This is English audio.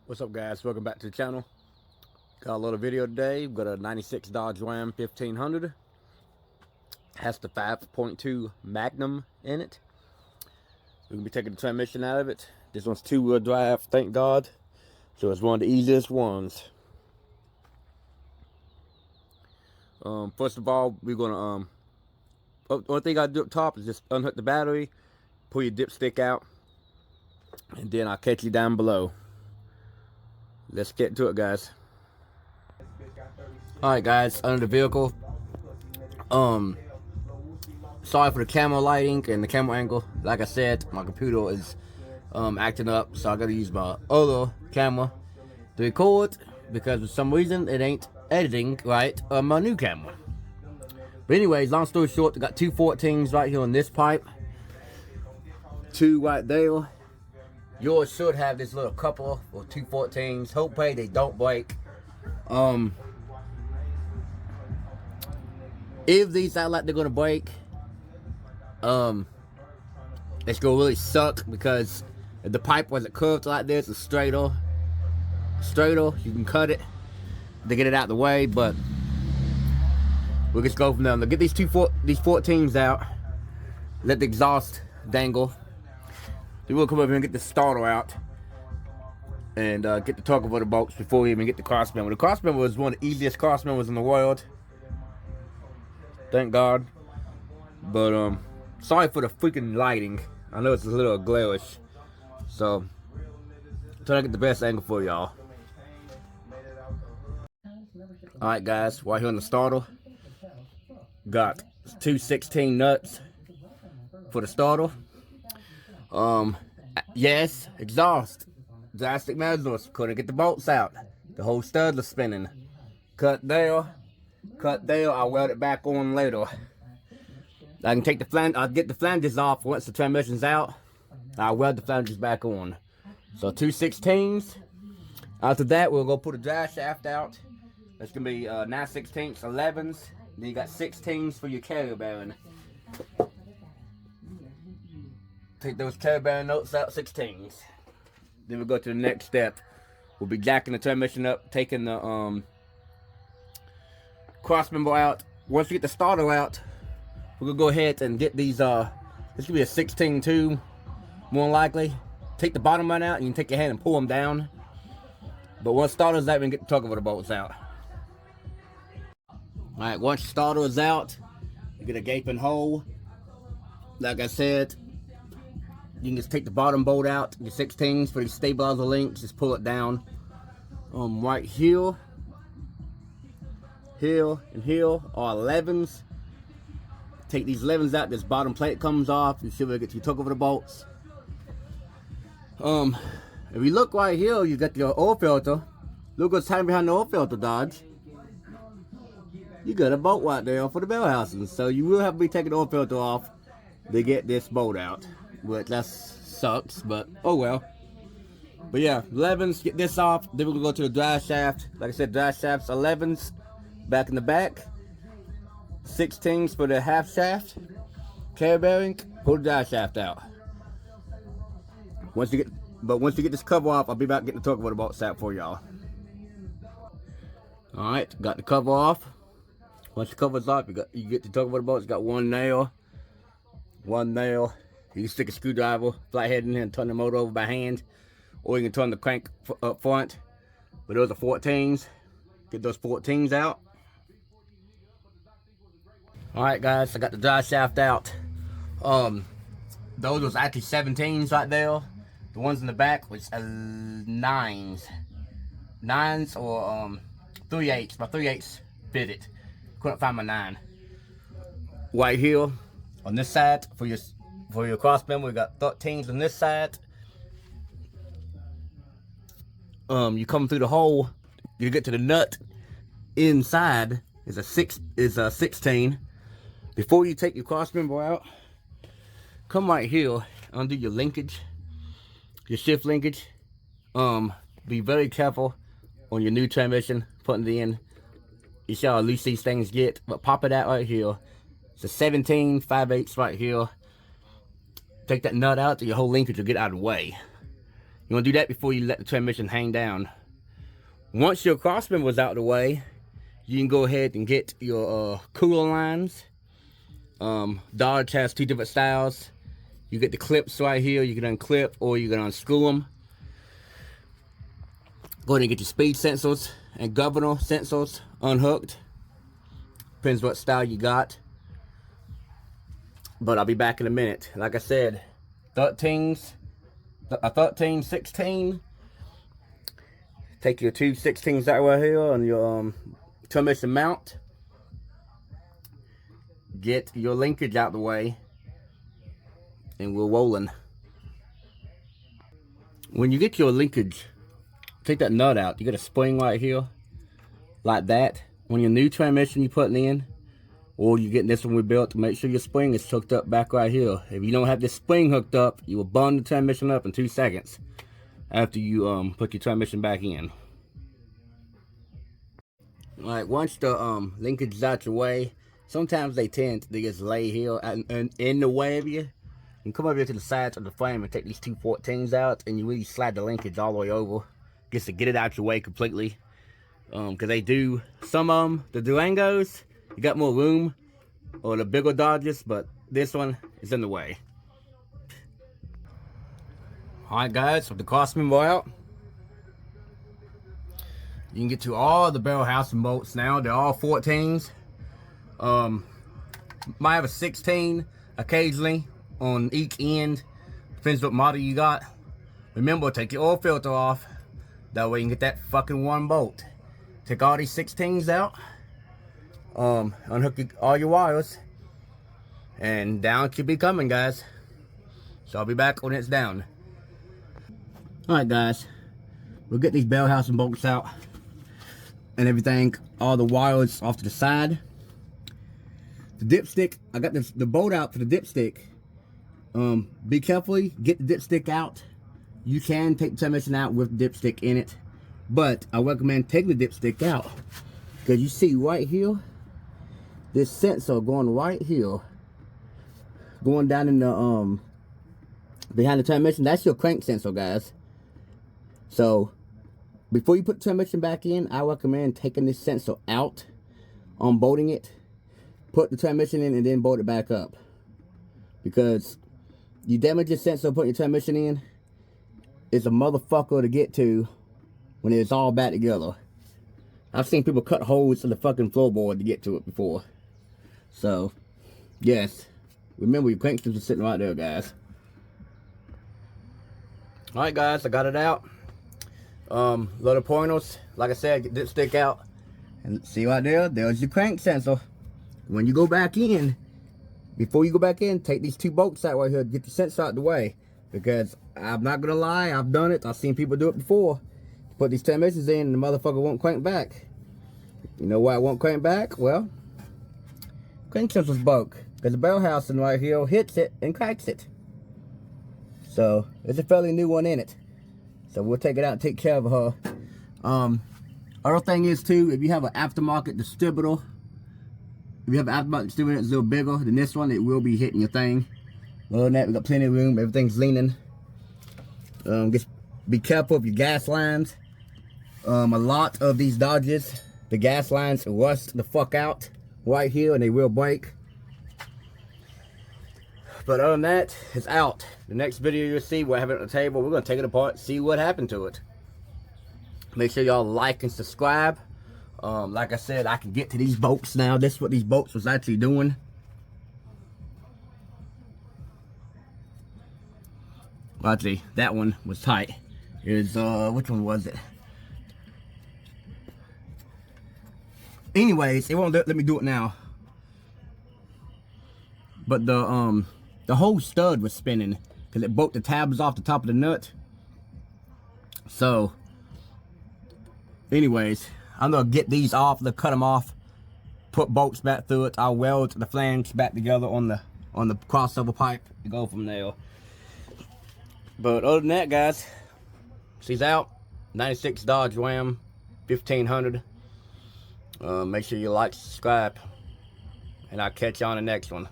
What's up, guys? Welcome back to the channel. Got a little video today. We've got a 96 Dodge Ram 1500. Has the 5.2 Magnum in it. We're going to be taking the transmission out of it. This one's two-wheel drive, thank God. So it's one of the easiest ones. First of all, we're going to... only thing I do up top is just unhook the battery, pull your dipstick out, and then I'll catch you down below. Let's get to it, guys. Alright, guys, under the vehicle. Sorry for the camera lighting and the camera angle. Like I said, my computer is acting up, so I gotta use my other camera to record because for some reason it ain't editing right on my new camera. But anyways, long story short, I got two 14s right here on this pipe. Two right there. Yours should have this little couple or two 14s. Hopefully they don't break. If these sound like they're gonna break, it's gonna really suck because if the pipe wasn't curved like this, it's straighter, you can cut it to get it out the way. But we'll just go from there. Now get these 14s out. Let the exhaust dangle. Then we'll come over here and get the starter out and get the tug over the bolts before we even get the Crossmember. The Crossmember is one of the easiest Crossmembers in the world. Thank God. But sorry for the freaking lighting. I know it's a little glarish. So try to get the best angle for y'all. Alright, guys, right here on the starter. Got two 16 nuts for the starter. Yes, exhaust. Drastic measures. Couldn't get the bolts out. The whole stud was spinning. Cut there. I'll weld it back on later. I can take the flange. I'll get the flanges off once the transmission's out. I'll weld the flanges back on. So two 16s. After that, we'll go put a drive shaft out. That's gonna be 9/16 11s. Then you got 16s for your carrier bearing. Take those carrier bearing notes out, 16s. Then we'll go to the next step. We'll be jacking the transmission up, taking the Crossmember out. Once we get the starter out, we're gonna go ahead and get these. This could be a 16 too, more likely. Take the bottom one out, and you can take your hand and pull them down. But once starter's out, we can get the tug over the bolts out. All right, once the starter is out, you get a gaping hole. Like I said, you can just take the bottom bolt out, your 16s for these stabilizer links, just pull it down. Right here, and here are 11s. Take these 11s out, this bottom plate comes off. You should be able to get your tug over the bolts. If you look right here, you got your oil filter. Look what's hiding behind the oil filter, Dodge. You got a bolt right there for the bell housing. So you will have to be taking the oil filter off to get this bolt out. Which that sucks, but oh well. But yeah, 11s, get this off. Then we'll go to the drive shaft. Like I said, drive shafts, 11s back in the back. 16s for the half shaft. Carrier bearing, pull the drive shaft out. Once you get this cover off, I'll be back getting the tug over the bolts out for y'all. Alright, got the cover off. Once the cover's off, you get the tug over the bolts, got one nail. You can stick a screwdriver, flathead in here and turn the motor over by hand. Or you can turn the crank up front. But those are 14s. Get those 14s out. Alright, guys, I got the drive shaft out. Those was actually 17s right there. The ones in the back was 9s. 9s or 3/8. My 3/8 fitted. Couldn't find my 9. Right here on this side for your Crossmember, we got 13s on this side. You come through the hole, you get to the nut inside is a 16. Before you take your Crossmember out, come right here, undo your linkage, your shift linkage. Be very careful on your new transmission putting it in. You see how loose these things get, but pop it out right here. It's a 17 5/8 right here. Take that nut out, so your whole linkage will get out of the way. You want to do that before you let the transmission hang down. Once your crossmember was out of the way, you can go ahead and get your cooler lines. Dodge has 2 different styles. You get the clips right here. You can unclip or you can unscrew them. Go ahead and get your speed sensors and governor sensors unhooked. Depends what style you got. But I'll be back in a minute. Like I said, 13, 16. Take your 2 16s out right here on your transmission mount. Get your linkage out the way. And we're rolling. When you get your linkage, take that nut out. You got a spring right here. Like that. On your new transmission you're putting in, or you're getting this one rebuilt, make sure your spring is hooked up back right here. If you don't have this spring hooked up, you will burn the transmission up in 2 seconds after you put your transmission back in. Alright, once the linkage is out your way, sometimes they tend to just lay here in the way of you. You come over here to the sides of the frame and take these 2 14s out, and you really slide the linkage all the way over just to get it out your way completely. Because they do, some of them, the Durangos, you got more room, or the bigger Dodges, but this one is in the way. Alright guys, with the Crossmember out, you can get to all the barrel housing bolts now. They're all 14s. Might have a 16 occasionally on each end. Depends what model you got. Remember, take your oil filter off. That way you can get that fucking one bolt. Take all these 16s out. Unhook all your wires. And down should be coming, guys. So I'll be back when it's down. Alright guys. We'll get these bell housing bolts out. And everything. All the wires off to the side. The dipstick. I got the bolt out for the dipstick. Be careful. Get the dipstick out. You can take the transmission out with the dipstick in it. But I recommend taking the dipstick out. Because you see right here. This sensor going right here. Going down in the behind the transmission. That's your crank sensor, guys. So before you put the transmission back in, I recommend taking this sensor out. Unbolting it. Put the transmission in and then bolt it back up. Because you damage your sensor putting your transmission in. It's a motherfucker to get to when it's all back together. I've seen people cut holes in the fucking floorboard to get to it before. So, yes. Remember, your crank sensor sitting right there, guys. Alright, guys, I got it out. Load of pointers. Like I said, get this stick out. And see right there? There's your crank sensor. When you go back in, before you go back in, take these 2 bolts out right here to get the sensor out the way. Because I'm not gonna lie, I've done it. I've seen people do it before. Put these transmissions in and the motherfucker won't crank back. You know why it won't crank back? Well, crank sensor's broke. Because the barrel housing right here hits it and cracks it. So, there's a fairly new one in it. So we'll take it out and take care of her. Other thing is too, if you have an aftermarket distributor, if you have an aftermarket distributor that's a little bigger than this one, it will be hitting your thing. Other than that, we got plenty of room. Everything's leaning. Just be careful of your gas lines. A lot of these Dodges, the gas lines rust the fuck out right here, and they will break. But other than that, it's out. The next video you'll see, we'll have it on the table. We're gonna take it apart, see what happened to it. Make sure y'all like and subscribe. Like I said, I can get to these bolts now. This is what these bolts was actually doing. Actually, that one was tight. Which one was it? Anyways, it won't let me do it now. But the whole stud was spinning because it broke the tabs off the top of the nut. So, anyways, I'm gonna get these off, cut them off, put bolts back through it. I'll weld the flange back together on the crossover pipe to go from there. But other than that, guys, she's out. 96 Dodge Ram 1500. Make sure you like, subscribe, and I'll catch you on the next one.